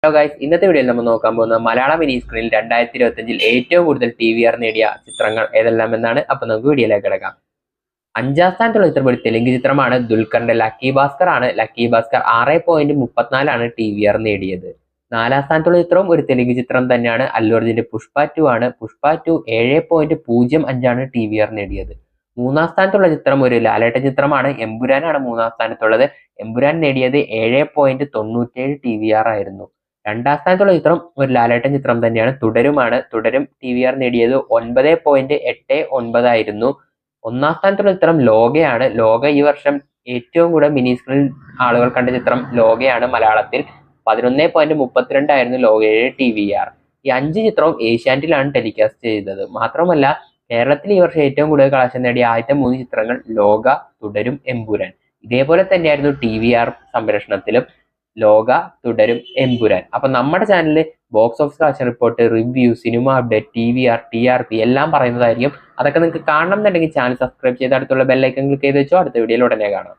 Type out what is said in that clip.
Hello guys, ഇന്നത്തെ വീഡിയോയിൽ നമ്മൾ നോക്കാൻ പോകുന്ന മലയാള മിനി സ്ക്രീനിൽ 2025 ഏറ്റവും കൂടുതൽ TVR നേടിയ ചിത്രങ്ങൾ ഏതെല്ലാം എന്നാണ്. അപ്പൊ നമുക്ക് വീഡിയോയിലേക്ക് കിടക്കാം. 5ാം സ്ഥാനത്തുള്ള ചിത്രം ഒരു തെലുങ്ക് ചിത്രമാണ്. ദുൽഖറിന്റെ ലക്കി ഭാസ്കർ ആണ്. ലക്കി ഭാസ്കർ 6.34 TVR നേടിയത്. 4ാം സ്ഥാനത്തുള്ള ചിത്രവും ഒരു തെലുങ്ക് ചിത്രം തന്നെയാണ്. അല്ലു അർജുന്റെ പുഷ്പ 2 ആണ്. പുഷ്പ 2 7.05 TVR നേടിയത്. 3ാം സ്ഥാനത്തുള്ള ചിത്രം ഒരു ലാലേട്ടൻ ചിത്രമാണ്. എമ്പുരാനാണ് 3ാം സ്ഥാനത്തുള്ളത്. എമ്പുരാൻ നേടിയത് 7.97 TVR ആയിരുന്നു. 2ാം സ്ഥാനത്തുള്ള ചിത്രം ഒരു ലാലേട്ടൻ ചിത്രം തന്നെയാണ്. തുടരുമാണ്. തുടരും TVR നേടിയത് 9.89 ആയിരുന്നു. 1ാം സ്ഥാനത്തുള്ള ചിത്രം ലോകയാണ്. ലോക ഈ വർഷം ഏറ്റവും കൂടുതൽ മിനി സ്ക്രീൻ ആളുകൾ കണ്ട ചിത്രം ലോകയാണ്. മലയാളത്തിൽ 11.32 ആയിരുന്നു ലോകയുടെ TVR. ഈ 5 ചിത്രവും ഏഷ്യാനെറ്റിലാണ് ടെലികാസ്റ്റ് ചെയ്തത്. മാത്രമല്ല, കേരളത്തിൽ ഈ വർഷം ഏറ്റവും കൂടുതൽ കളക്ഷൻ നേടിയ ആദ്യത്തെ 3 ചിത്രങ്ങൾ ലോക, തുടരും, എമ്പുരാൻ. ഇതേപോലെ തന്നെയായിരുന്നു TVR സംപ്രേഷണത്തിലും. ലോക, തുടരും, എമ്പുരാൻ. അപ്പൊ നമ്മുടെ ചാനലിൽ box office collection report, review, cinema update, TVR, TRP എല്ലാം പറയുന്നതായിരിക്കും. അതൊക്കെ നിങ്ങൾക്ക് കാണണം എന്നുണ്ടെങ്കിൽ ചാനൽ സബ്സ്ക്രൈബ് ചെയ്ത് അടുത്തുള്ള ബെല്ലൈക്കൺ ക്ലിക്ക് ചെയ്ത് വെച്ചോ. അടുത്ത വീഡിയോയിൽ ഉടനെ കാണാം.